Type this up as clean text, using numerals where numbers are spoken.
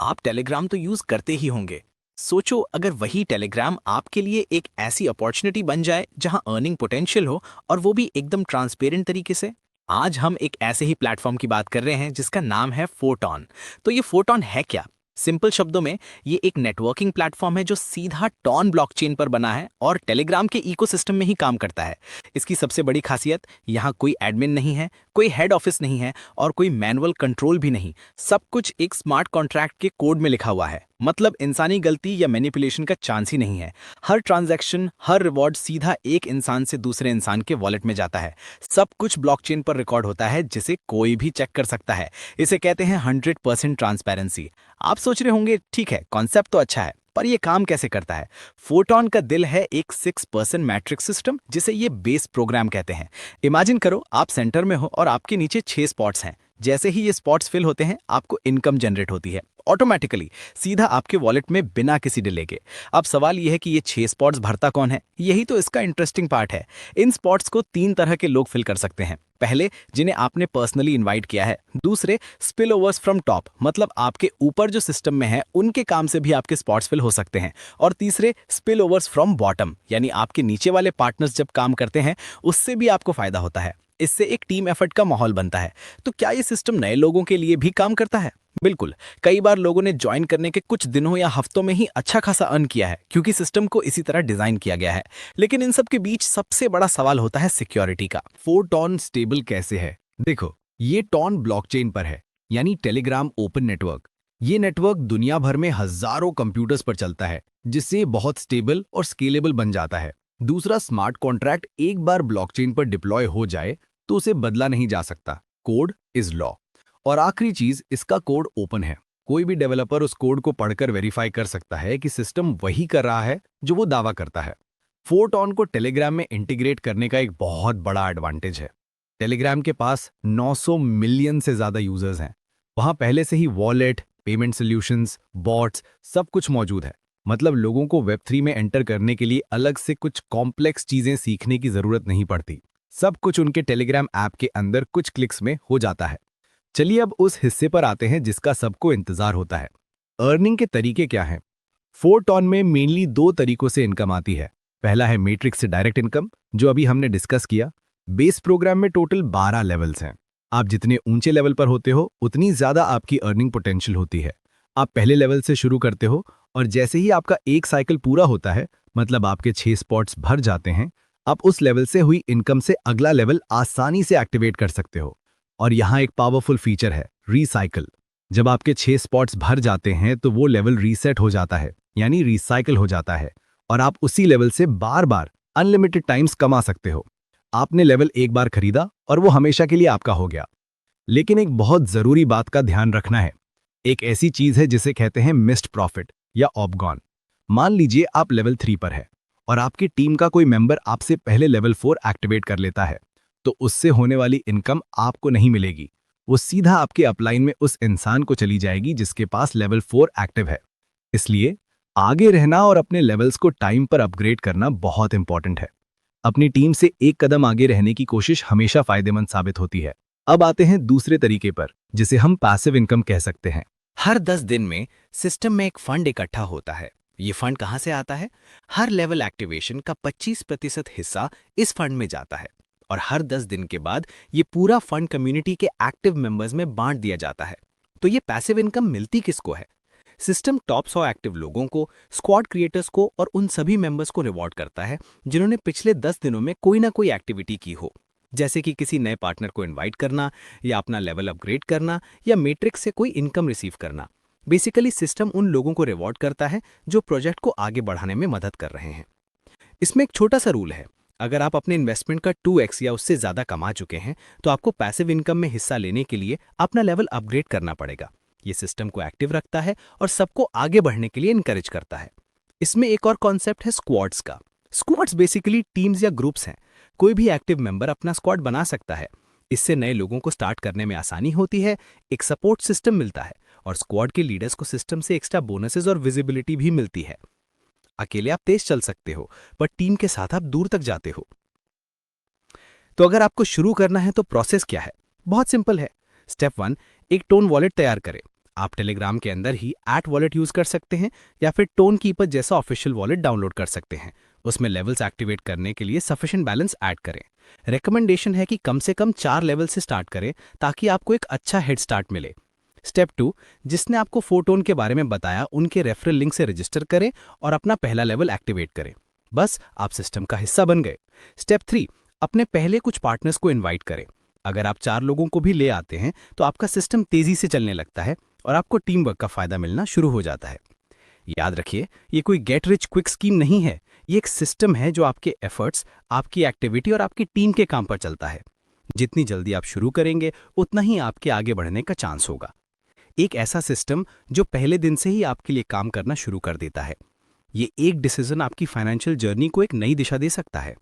आप टेलीग्राम तो यूज करते ही होंगे। सोचो अगर वही टेलीग्राम आपके लिए एक ऐसी अपॉर्चुनिटी बन जाए जहां अर्निंग पोटेंशियल हो और वो भी एकदम ट्रांसपेरेंट तरीके से। आज हम एक ऐसे ही प्लेटफॉर्म की बात कर रहे हैं जिसका नाम है फोटॉन। तो ये फोटॉन है क्या? सिंपल शब्दों में ये एक नेटवर्किंग प्लेटफॉर्म है जो सीधा टॉन ब्लॉकचेन पर बना है और टेलीग्राम के इकोसिस्टम में ही काम करता है। इसकी सबसे बड़ी खासियत, यहाँ कोई एडमिन नहीं है, कोई हेड ऑफिस नहीं है और कोई मैनुअल कंट्रोल भी नहीं। सब कुछ एक स्मार्ट कॉन्ट्रैक्ट के कोड में लिखा हुआ है। मतलब इंसानी गलती या मैनिपुलेशन का चांस ही नहीं है। हर ट्रांजैक्शन, हर रिवॉर्ड सीधा एक इंसान से दूसरे इंसान के वॉलेट में जाता है। सब कुछ ब्लॉकचेन पर रिकॉर्ड होता है जिसे कोई भी चेक कर सकता है। इसे कहते हैं 100% ट्रांसपेरेंसी। आप सोच रहे होंगे ठीक है, कॉन्सेप्ट तो अच्छा है, पर ये काम कैसे करता है? फोटॉन का दिल है एक 6% मैट्रिक्स सिस्टम, जिसे ये बेस प्रोग्राम कहते हैं। इमेजिन करो आप सेंटर में हो और आपके नीचे 6 स्पॉट्स हैं। जैसे ही ये स्पॉट्स फिल होते हैं आपको इनकम जनरेट होती है ऑटोमेटिकली, सीधा आपके वॉलेट में बिना किसी डिले के। अब सवाल यह है कि ये 6 स्पॉट्स भरता कौन है? यही तो इसका इंटरेस्टिंग पार्ट है। इन स्पॉट्स को 3 तरह के लोग फिल कर सकते हैं। पहले, जिन्हें आपने पर्सनली इनवाइट किया है। दूसरे, स्पिल ओवर्स फ्रॉम टॉप, मतलब आपके ऊपर जो सिस्टम में है उनके काम से भी आपके स्पॉट्स फिल हो सकते हैं। और तीसरे, स्पिल ओवर्स फ्रॉम बॉटम, यानी आपके नीचे वाले पार्टनर्स जब काम करते हैं उससे भी आपको फायदा होता है। इससे एक टीम एफर्ट का माहौल बनता है। तो क्या ये सिस्टम नए लोगों के लिए भी काम करता है? बिल्कुल। कई बार लोगों ने ज्वाइन करने के कुछ दिनों या हफ्तों में ही अच्छा खासा अर्न किया है, क्योंकि सिस्टम को इसी तरह डिजाइन किया गया है। लेकिन इन सब के बीच सबसे बड़ा सवाल होता है सिक्योरिटी का। फोटॉन स्टेबल कैसे है? देखो, ये टॉन ब्लॉकचेन पर है, यानी टेलीग्राम ओपन नेटवर्क। ये नेटवर्क दुनिया भर में हजारों कंप्यूटर्स पर चलता है, जिससे ये बहुत स्टेबल और स्केलेबल बन जाता है। दूसरा, स्मार्ट कॉन्ट्रैक्ट एक बार ब्लॉकचेन पर डिप्लॉय हो जाए तो उसे बदला नहीं जा सकता। Code is law. और आखिरी चीज, इसका कोड ओपन है। कोई भी डेवलपर उस कोड को पढ़कर वेरीफाई कर सकता है कि सिस्टम वही कर रहा है जो वो दावा करता है। फोरटॉन को टेलीग्राम में इंटीग्रेट करने का एक बहुत बड़ा एडवांटेज है। टेलीग्राम के पास 900 मिलियन से ज्यादा यूजर्स हैं। वहां पहले से ही वॉलेट, पेमेंट सॉल्यूशंस, बॉट्स, सब कुछ मौजूद है। मतलब लोगों को वेब3 में एंटर करने के लिए अलग से कुछ कॉम्प्लेक्स चीजें सीखने की जरूरत नहीं पड़ती। सब कुछ उनके टेलीग्राम ऐप के अंदर कुछ क्लिक्स में हो जाता है। चलिए अब उस हिस्से पर आते हैं जिसका सबको इंतजार होता है। अर्निंग के तरीके क्या हैं? फोरटॉन में मेनली 2 तरीकों से इनकम आती है। पहला है मैट्रिक्स से डायरेक्ट इनकम, जो अभी हमने डिस्कस किया। बेस प्रोग्राम में टोटल 12 लेवल्स हैं। आप जितने ऊंचे लेवल पर होते हो उतनी ज्यादा आपकी अर्निंग पोटेंशियल होती है। आप पहले लेवल से शुरू करते हो और जैसे ही आपका एक साइकिल पूरा होता है, मतलब आपके 6 स्पॉट्स भर जाते हैं, आप उस लेवल से हुई इनकम से अगला लेवल आसानी से एक्टिवेट कर सकते हो। और यहाँ एक पावरफुल फीचर है, रीसाइकिल। जब आपके 6 स्पॉट्स भर जाते हैं तो वो लेवल रीसेट हो जाता है, यानी रिसाइकिल हो जाता है, और आप उसी लेवल से बार बार अनलिमिटेड टाइम्स कमा सकते हो। आपने लेवल एक बार खरीदा और वो हमेशा के लिए आपका हो गया। लेकिन एक बहुत जरूरी बात का ध्यान रखना है। एक ऐसी चीज है जिसे कहते हैं मिस्ड प्रॉफिट या ऑपगॉन। मान लीजिए आप लेवल 3 पर है और आपकी टीम का कोई मेंबर आपसे पहले लेवल 4 एक्टिवेट कर लेता है, तो उससे होने वाली इनकम आपको नहीं मिलेगी। वो सीधा आपके अपलाइन में उस इंसान को चली जाएगी जिसके पास लेवल 4 एक्टिव है। इसलिए आगे रहना और अपने लेवल्स को टाइम पर अपग्रेड करना बहुत इंपॉर्टेंट है। अपनी टीम से एक कदम आगे रहने की कोशिश हमेशा फायदेमंद साबित होती है। अब आते हैं दूसरे तरीके पर, जिसे हम पैसिव इनकम कह सकते हैं। हर 10 दिन में सिस्टम में एक फंड इकट्ठा होता है। ये फंड कहाँ से आता है? हर लेवल एक्टिवेशन का 25% हिस्सा इस फंड में जाता है और हर 10 दिन के बाद ये पूरा फंड कम्युनिटी के एक्टिव मेंबर्स में बांट दिया जाता है। तो ये पैसिव इनकम मिलती किसको है? सिस्टम टॉप 100 एक्टिव लोगों को, स्क्वाड क्रिएटर्स को और उन सभी मेंबर्स को रिवॉर्ड करता है जिन्होंने पिछले 10 दिनों में कोई ना कोई एक्टिविटी की हो, जैसे कि किसी नए पार्टनर को इनवाइट करना या अपना लेवल अपग्रेड करना या मैट्रिक्स से कोई इनकम रिसीव करना। बेसिकली सिस्टम उन लोगों को रिवॉर्ड करता है जो प्रोजेक्ट को आगे बढ़ाने में मदद कर रहे हैं। इसमें एक छोटा सा रूल है। अगर आप अपने इन्वेस्टमेंट का 2x या उससे ज्यादा कमा चुके हैं तो आपको पैसिव इनकम में हिस्सा लेने के लिए अपना लेवल अपग्रेड करना पड़ेगा। ये सिस्टम को एक्टिव रखता है और सबको आगे बढ़ने के लिए इनकरेज करता है। इसमें एक और कॉन्सेप्ट है स्क्वाड्स का। स्क्वाड्स बेसिकली टीम्स या ग्रुप्स हैं। कोई भी एक्टिव मेंबर अपना स्क्वाड बना सकता है। इससे नए लोगों को स्टार्ट करने में आसानी होती है, एक सपोर्ट सिस्टम मिलता है और स्क्वाड के लीडर्स को सिस्टम से एक्स्ट्रा बोनसेस और विजिबिलिटी भी मिलती है। अकेले आप तेज चल सकते हो, पर टीम के साथ आप दूर तक जाते हो। तो अगर आपको शुरू करना है तो प्रोसेस क्या है? बहुत सिंपल है। स्टेप 1, एक टोन वॉलेट तैयार करें। आप टेलीग्राम के अंदर ही @wallet यूज कर सकते हैं या फिर टोन कीपर जैसा ऑफिशियल वॉलेट डाउनलोड कर सकते हैं। उसमें लेवल्स एक्टिवेट करने के लिए सफिशिएंट बैलेंस ऐड करें। रिकमेंडेशन है कि कम से कम 4 लेवल से स्टार्ट करें ताकि आपको एक अच्छा हेड स्टार्ट मिले। स्टेप 2, जिसने आपको फोटोन के बारे में बताया उनके रेफरल लिंक से रजिस्टर करें और अपना पहला लेवल एक्टिवेट करें। बस आप सिस्टम का हिस्सा बन गए। स्टेप 3, अपने पहले कुछ पार्टनर्स को इनवाइट करें। अगर आप 4 लोगों को भी ले आते हैं तो आपका सिस्टम तेजी से चलने लगता है और आपको टीम वर्क का फायदा मिलना शुरू हो जाता है। याद रखिए, ये कोई गेट रिच क्विक स्कीम नहीं है। ये एक सिस्टम है जो आपके एफर्ट्स, आपकी एक्टिविटी और आपकी टीम के काम पर चलता है। जितनी जल्दी आप शुरू करेंगे उतना ही आपके आगे बढ़ने का चांस होगा। एक ऐसा सिस्टम जो पहले दिन से ही आपके लिए काम करना शुरू कर देता है। ये एक डिसीजन आपकी फाइनेंशियल जर्नी को एक नई दिशा दे सकता है।